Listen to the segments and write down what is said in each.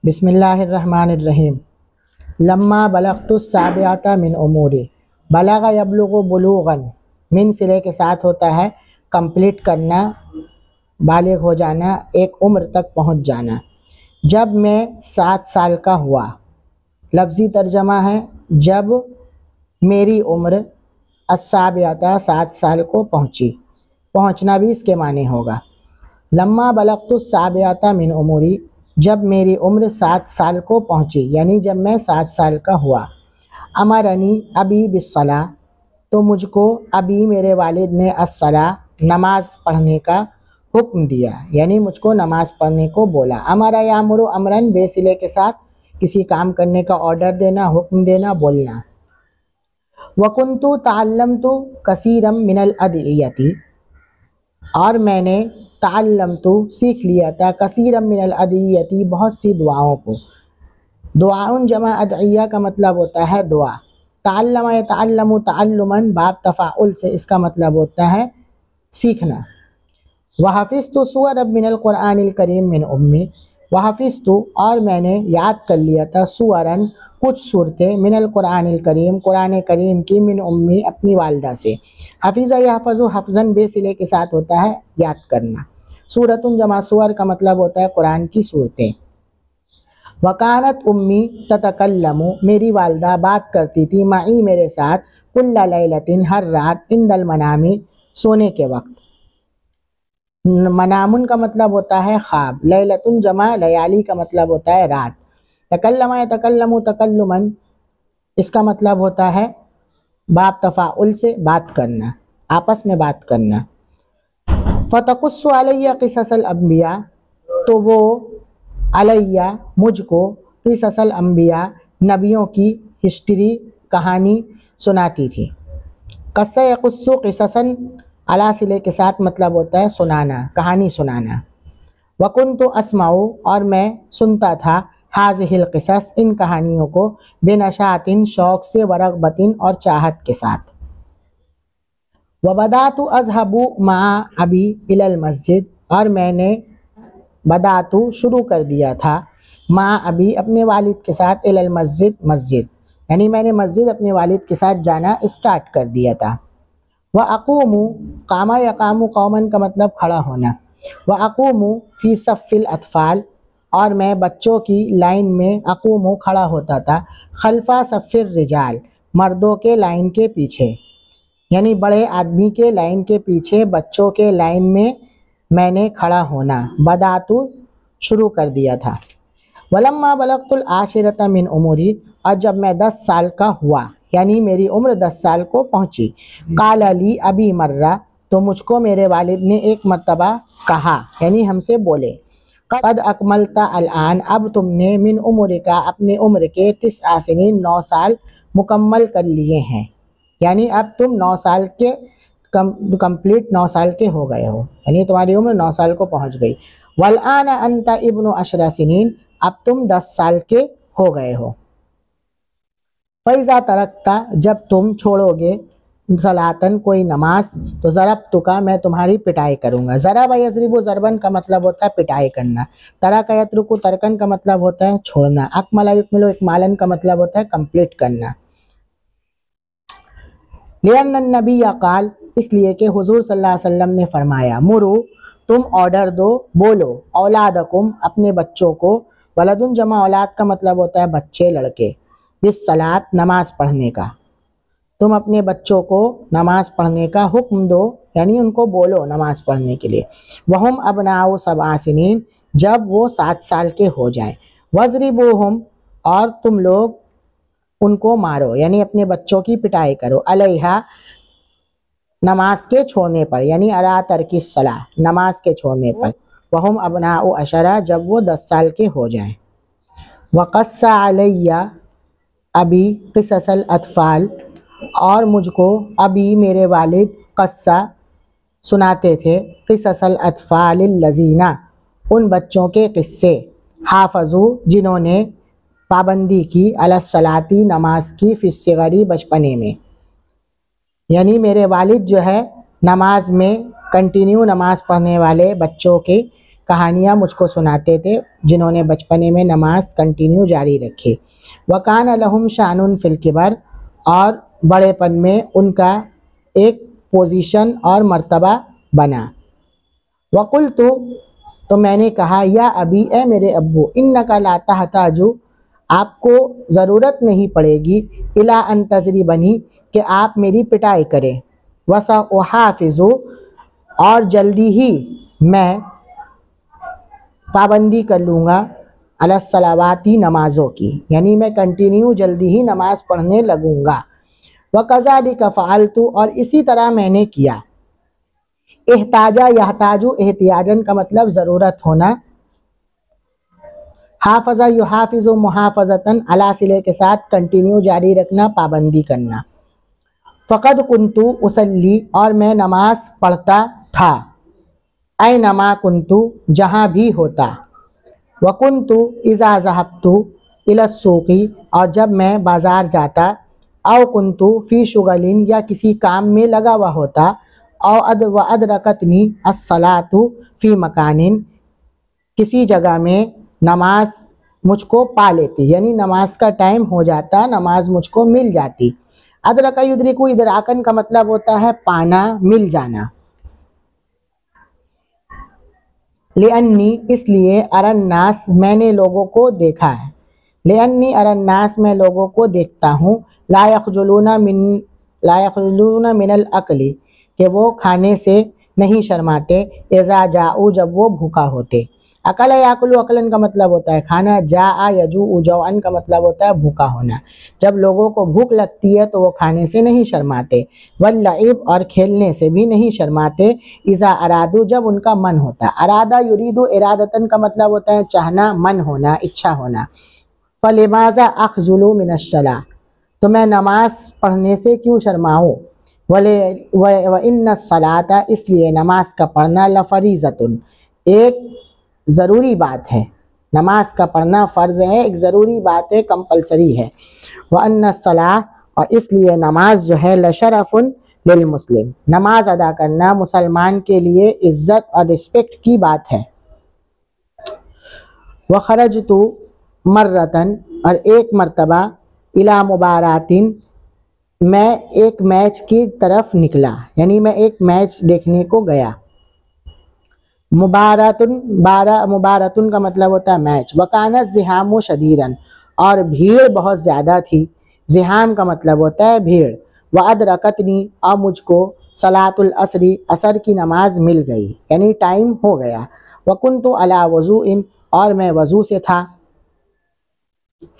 बिस्मिल्लाहिर्रहमानिर्रहीम। लम्मा बलगतु साबियाता मिन उमूरी। बलगा यबलुगु बुलूगन, मिन सिले के साथ होता है कंप्लीट करना, बालिग हो जाना, एक उम्र तक पहुंच जाना। जब मैं 7 साल का हुआ, लफ्ज़ी तर्जमा है जब मेरी उम्र अस्साबियाता 7 साल को पहुंची। पहुंचना भी इसके माने होगा। लम्मा बलगतु साबियाता मिन उमूरी, जब मेरी उम्र 7 साल को पहुंची, यानी जब मैं 7 साल का हुआ। अमरनी अबी बिस्सला, तो मुझको अभी मेरे वालिद ने अस्सला, नमाज पढ़ने का हुक्म दिया, यानी मुझको नमाज पढ़ने को बोला। अमरा यामुरु अमरन, बेसिले के साथ किसी काम करने का ऑर्डर देना, हुक्म देना, बोलना। वकुन्तु ताल्लमतु कसीरम मिनल अदियती, और मैंने ताल्लमतु सीख लिया था कसीरम मिनल अदियती, बहुत सी दुआओं को। दुआउन जमा अदइया का मतलब होता है दुआ। ताल्लम यतअल्लमु ताल्लुमन, बाब तफ़ाउल से इसका मतलब होता है सीखना। वहफ़िज़तु सूअर मिनल कुरआनिल करीम मिन उम्मी, वहफ़िज़तु, और मैंने याद कर लिया था सूअरन, कुछ सूरतें, मिनल कुरआनिल करीम, कुरान करीम की, मिन उम्मी, अपनी वालदा से। हफ़िज़ा यहफ़ज़ु हफ़्ज़न, बेसिले के साथ होता है याद करना। सूरतुन जमा सूअर का मतलब होता है कुरान की सूरतें। वकानत उम्मी ततकल्लमु, मेरी वालदा बात करती थी, माई, मेरे साथ, कुल्ला लैलतिन, हर रात, इंदल मनामी, सोने के वक्त। मनामुन का मतलब होता है ख्वाब, लैलतुन जमा लयाली का मतलब होता है रात। तकल्लमा यतकल्लमु तकल्लुमन, इसका मतलब होता है बाब तफ़ाउल से बात करना, आपस में बात करना। फ़तकुस्सु अलैया क़िससल अंबिया, तो वो अलैया, मुझको, क़िससल अंबिया, नबियों की हिस्ट्री, कहानी सुनाती थी। क़स्सा यक़ुस्सु क़िससन, अला सिले के साथ मतलब होता है सुनाना, कहानी सुनाना। वकुन्तु अस्माउ, और मैं सुनता था, हाज़िहिल क़िसस, इन कहानियों को, बेनशातिन, शौक़ से, वरग़बतिन, और चाहत के साथ। वबदातु अज़हबु मा अबी इलल मस्जिद, और मैंने बदातु शुरू कर दिया था, मा अबी, अपने वालिद के साथ, इलल मस्जिद, मस्जिद, यानी मैंने मस्जिद अपने वालिद के साथ जाना स्टार्ट कर दिया था। व अक़ूमु, कामा यक़ामु कौमन का मतलब खड़ा होना। व अक़ूमु फ़ी सफ़िल अतफ़ाल, और मैं बच्चों की लाइन में, अक़ूमु खड़ा होता था, खल्फ़ा सफ़िर रिजाल, मर्दों के लाइन के पीछे, यानी बड़े आदमी के लाइन के पीछे, बच्चों के लाइन में मैंने खड़ा होना, बदातु शुरू कर दिया था। वलम्मा बलगतुल आशिरता मिन उमूरी, और जब मैं 10 साल का हुआ, यानी मेरी उम्र 10 साल को पहुंची। काल अली अबी मर्रा, तो मुझको मेरे वालिद ने एक मर्तबा कहा, यानी हमसे बोले, कद अकमलता अल-आन, अब तुमने, मिन उम्र का, अपने उम्र के, 9 सिनीन, 9 साल मुकम्मल कर लिए हैं, यानी अब तुम 9 साल के कंप्लीट 9 साल के हो गए हो, यानी तुम्हारी उम्र 9 साल को पहुंच गई। वल-आन अंता इब्नु 10 सिनीन, अब तुम 10 साल के हो गए हो। फ़ैज़ा तरक्ता, जब तुम छोड़ोगे, सलातन, कोई नमाज, तो ज़रबतुका, मैं तुम्हारी पिटाई करूँगा। ज़रब यज़रिबु ज़रबन का मतलब होता है पिटाई करना। तरका यतरुकु तरकन का मतलब होता है छोड़ना। अकमला युकमिलु इकमालन का मतलब होता है कंप्लीट करना। लिअन्नन नबी क़ाल, इसलिए कि हुज़ूर सल्लल्लाहु अलैहि वसल्लम ने फरमाया, मुरु, तुम ऑर्डर दो, बोलो, औलादकुम, अपने बच्चों को, वलदुन जमा औलाद का मतलब होता है बच्चे, लड़के, बिस्सलात, नमाज पढ़ने का, तुम अपने बच्चों को नमाज पढ़ने का हुक्म दो, यानी उनको बोलो नमाज पढ़ने के लिए। वहुम अबनाउ 7 सिनीन, जब वो 7 साल के हो जाएं। वज़रिबुहुम, और तुम लोग उनको मारो, यानी अपने बच्चों की पिटाई करो, अलैहा, नमाज के छोड़ने पर, यानी अला तरकिस सलाह, नमाज के छोड़ने पर। वहुम अबनाउ 10, जब वो 10 साल के हो जाएं। वक़स्सा अलैया अबी क़िससल अतफ़ाल, और मुझको अभी मेरे वालिद क़स्सा सुनाते थे, क़िससल अतफ़ालिल लज़ीना, उन बच्चों के क़िस्से, हाफ़ज़ू, जिन्होंने पाबंदी की, अलस्सलाती, नमाज की, फ़िस्सिग़री, बचपने में, यानी मेरे वालिद जो है नमाज में कंटिन्यू नमाज पढ़ने वाले बच्चों के कहानियाँ मुझको सुनाते थे, जिन्होंने बचपने में नमाज कंटिन्यू जारी रखी। वकान लहुम शानुन फिल किबर, और बड़ेपन में उनका एक पोजीशन और मर्तबा बना। वकुल तो मैंने कहा, या अभी, ए मेरे अब्बू, इन्नका ला तहताजु, आपको ज़रूरत नहीं पड़ेगी, इला अन तज़रिबनी, कि आप मेरी पिटाई करें, वसा उहाफ़िज़ु, और जल्दी ही मैं पाबंदी कर लूँगा, अला सलावाती, नमाज़ों की, यानी मैं कंटिन्यू जल्दी ही नमाज़ पढ़ने लगूँगा। वकज़ालिका फ़अलतु, और इसी तरह मैंने किया। एहताजा यहताजु, एहतियाजन का मतलब ज़रूरत होना। हाफ़ज़ा युहाफ़िज़ु मुहाफ़ज़तन, अला सिले के साथ कंटिन्यू जारी रखना, पाबंदी करना। फ़क़द कुन्तु उसल्ली, और मैं नमाज पढ़ता था। ऐनमा कुन्तु, जहाँ भी होता। वकुन्तु इज़ा ज़हबतु इलस्सूक़ी, और जब मैं बाज़ार जाता। औ कुन्तु फ़ी शुग़लिन, या किसी काम में लगा हुआ होता। औ अदरकतनी अस्सलातु फ़ी मकानिन, किसी जगह में नमाज मुझको पा लेती, यानी नमाज का टाइम हो जाता, नमाज मुझको मिल जाती। अदरका युद्रिकु, इदराकन का मतलब होता है पाना, मिल जाना। लिअन्नी, इसलिए, अरन्नास, मैंने लोगों को देखा है। लिअन्नी अरन्नास, मैं लोगों को देखता हूँ। ला यखजुलूना मिनल अक्ली, कि वो खाने से नहीं शर्माते। इज़ा जाऊ, जब वो भूखा होते। अकल याकुलु, अकलन का मतलब होता है खाना। जा यजू जौअन का मतलब होता है भूखा होना। जब लोगों को भूख लगती है तो वो खाने से नहीं शर्माते। वल्लइब, और खेलने से भी नहीं शर्माते। इज़ा अरादू, जब उनका मन होता। अरादा युरीदु, इरादतन का मतलब होता है चाहना, मन होना, इच्छा होना। फलिमाज़ा अखजुलु मिनस्सलाह, तो मैं नमाज पढ़ने से क्यों शर्माऊँ। व इन्ना सलाता, इसलिए नमाज का पढ़ना, लफरीज़तुन, एक ज़रूरी बात है। नमाज का पढ़ना फ़र्ज़ है, एक ज़रूरी बात है, कंपलसरी है। व अन्ना सलाह, और इसलिए नमाज जो है, लशरफ़ुन लिल मुस्लिम, नमाज अदा करना मुसलमान के लिए इज़्ज़त और रिस्पेक्ट की बात है। व खरजतु मर्रतन, और एक मर्तबा, इला मुबारातिन, मैं एक मैच की तरफ निकला, यानी मैं एक मैच देखने को गया। मुबारतुन का मतलब होता है मैच। वकानत ज़िहामु शदीदन, और भीड़ बहुत ज़्यादा थी। ज़िहाम का मतलब होता है भीड़। व अदरकतनी, और मुझको सलातुल असरी, असर की नमाज मिल गई, यानी टाइम हो गया। वकुन्तु अला वज़ूइन, और मैं वज़ू से था।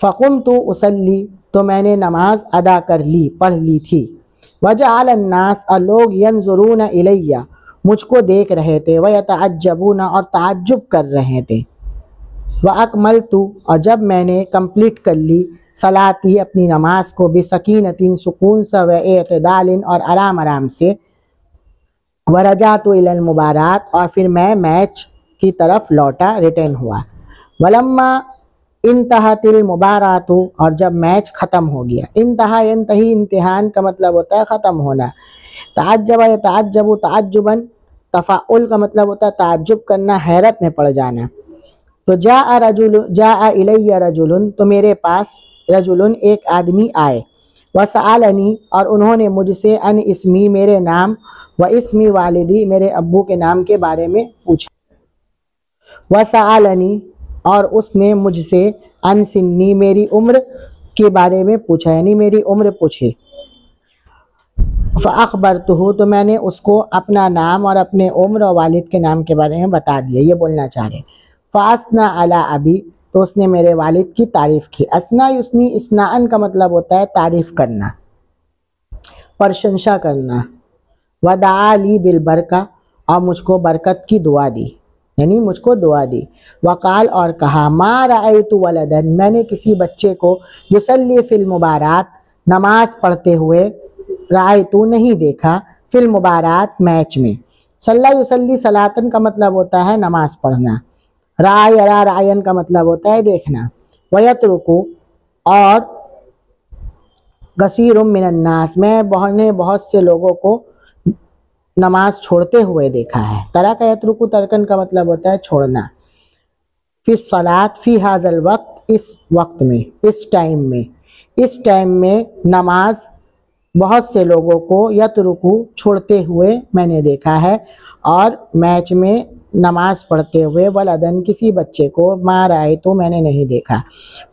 फ़क़ुमतु उसल्ली, तो मैंने नमाज अदा कर ली, पढ़ ली थी। वजअल अन्नास, और लोग यंजुरून इलैया, मुझको देख रहे थे। व यतअज्जबून, और ताज्जुब कर रहे थे। व अकमलतु, और जब मैंने कंप्लीट कर ली, सलाती, अपनी नमाज को, बिसकीनतिन, सुकून से, व एतदालिन, और आराम आराम से। व रजातु इलल मुबारात, और फिर मैं मैच की तरफ लौटा, रिटर्न हुआ। वलम्मा इंतहातिल मुबारातु, और जब मैच ख़त्म हो गया। इंतहा यंतही, इम्तिहान का मतलब होता है ख़त्म होना। ताज्जब यताज्जबु ताज्जुबन, तफ़ाउल का मतलब होता है ताज्जुब करना, हैरत में पड़ जाना। तो जा इलैया रजुलन, तो मेरे पास रजुलन, एक आदमी आए। वसअलनी, और उन्होंने मुझसे, अन इस्मी, मेरे नाम, व इस्मी वालिदी, मेरे अब्बू के नाम के बारे में पूछा। वसअलनी, और उसने मुझसे, अन सिन्नी, मेरी उम्र के बारे में पूछा, यानी मेरी उम्र पूछी। फ़अख़बरतुहु, तो मैंने उसको अपना नाम और अपने उम्र और वालिद के नाम के बारे में बता दिया, ये बोलना चाह रहे। फ़अस्ना अला अबी, तो उसने मेरे वालिद की तारीफ़ की। असना युस्नी, इस्नाअन का मतलब होता है तारीफ़ करना, प्रशंसा करना। वदआ ली बिल बरका, और मुझको बरकत की दुआ दी, यानी मुझको दुआ दी। वकाल, और कहा, मा रअयतु वलदन, मैंने किसी बच्चे को, युसल्ली फिल मुबारात, नमाज पढ़ते हुए, रअयतु, नहीं देखा, फिल मुबारात, मैच में। सल्ला युसल्ली सलातन का मतलब होता है नमाज पढ़ना। राय अरा रायन का मतलब होता है देखना। वयतरुकु, और गसीरुम मिनन्नास, मैं बहुत से लोगों को नमाज छोड़ते हुए देखा है। तरक यतरुकु तरकन का मतलब होता है छोड़ना। फिर सलात फी हाजल वक्त, इस वक्त में, इस टाइम में नमाज बहुत से लोगों को यतरुकु छोड़ते हुए मैंने देखा है। और मैच में नमाज पढ़ते हुए वलदन किसी बच्चे को मार आए तो मैंने नहीं देखा।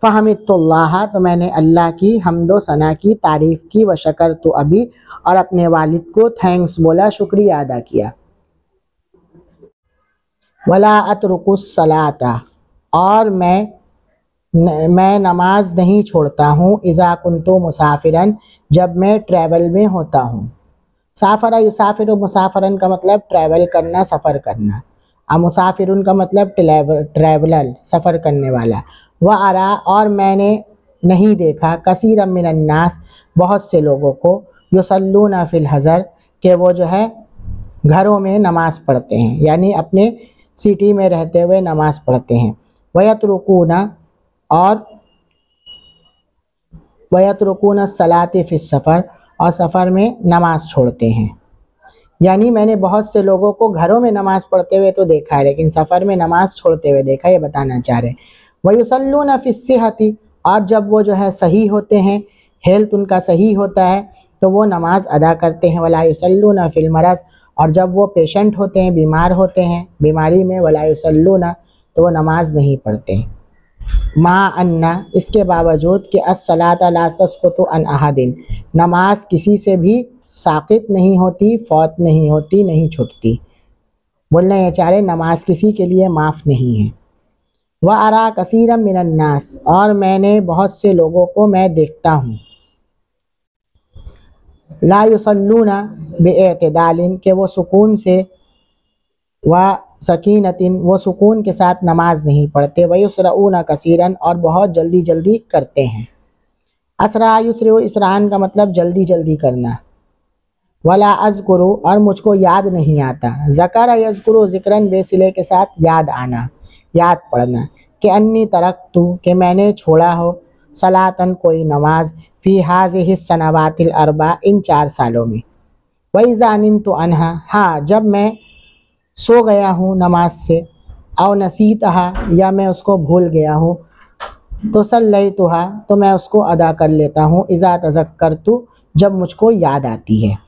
फ़हमिदुल्लाह, तो मैंने अल्लाह की हम्दो सना की, तारीफ़ की। व शकर तो अभी, और अपने वालिद को थैंक्स बोला, शुक्रिया अदा किया। वला अतरुकुस सलाता, और मैं नमाज नहीं छोड़ता हूँ। इज़ा कुन्तु मुसाफिरन, जब मैं ट्रैवल में होता हूँ। साफरा युसाफिर, मुसाफरन का मतलब ट्रैवल करना, सफ़र करना। और मुसाफिरुन का मतलब ट्रैवलर, सफ़र करने वाला। वह अरा, और मैंने नहीं देखा, कसीरम मिनन नास, बहुत से लोगों को, युसल्लूना फिल हज़र, कि वो जो है घरों में नमाज पढ़ते हैं, यानी अपने सिटी में रहते हुए नमाज पढ़ते हैं। वयतरुकूना, और वयतरुकूना सलाते फिस सफ़र, और सफ़र में नमाज छोड़ते हैं। यानी मैंने बहुत से लोगों को घरों में नमाज पढ़ते हुए तो देखा है, लेकिन सफ़र में नमाज छोड़ते हुए देखा, ये बताना चाह रहे हैं। वयुसल्लूना फिस सिहती, और जब वो जो है सही होते हैं, हेल्थ उनका सही होता है, तो वो नमाज अदा करते हैं। वला युसल्लूना फिल मरज़, और जब वो पेशेंट होते हैं, बीमार होते हैं, बीमारी में, वला युसल्लूना, तो वो नमाज नहीं पढ़ते हैं। मा अन्ना, इसके बावजूद कि अस्सलात ला तस्कुतु अन अहादिन, नमाज किसी से भी साक़ित नहीं होती, फौत नहीं होती, नहीं छूटती। बोलना ये चाह रहे नमाज किसी के लिए माफ़ नहीं है। व अरा कसीरम मिनन नास, और मैंने बहुत से लोगों को मैं देखता हूँ। ला युसल्लूना बिएतिदालिन, के वो सुकून से, व सकीनतिन, वो सुकून के साथ नमाज नहीं पढ़ते। वयुसरऊना कसीरन, और बहुत जल्दी जल्दी करते हैं। असरा युसरउ, इसरान का मतलब जल्दी जल्दी करना। वला अज़कुरु, और मुझको याद नहीं आता। ज़कर यज़कुरु ज़िक्रन, बेसिले के साथ याद आना, याद पढ़ना। कि अन्नी तरक्तु, कि मैंने छोड़ा हो, सलातन कोई नमाज, फ़ी हाज़िहि सनवातिल अरबा, इन 4 सालों में। वइज़ा निम्तु अन्हा, हाँ जब मैं सो गया हूँ नमाज से, और नसीतहा, या मैं उसको भूल गया हूँ, तो सल्लैतुहा, तो मैं उसको अदा कर लेता हूँ। इज़ा तज़क्करतु, जब मुझको याद आती है।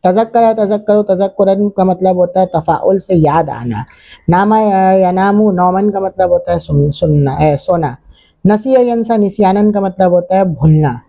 तज़क्कर तज़क्करो, तज़क्कुरन का मतलब होता है तफ़ाउल से याद आना। नामा यनामु, नौमन का मतलब होता है सुनना, सोना। नसिया यंसा, निस्यानन का मतलब होता है भूलना।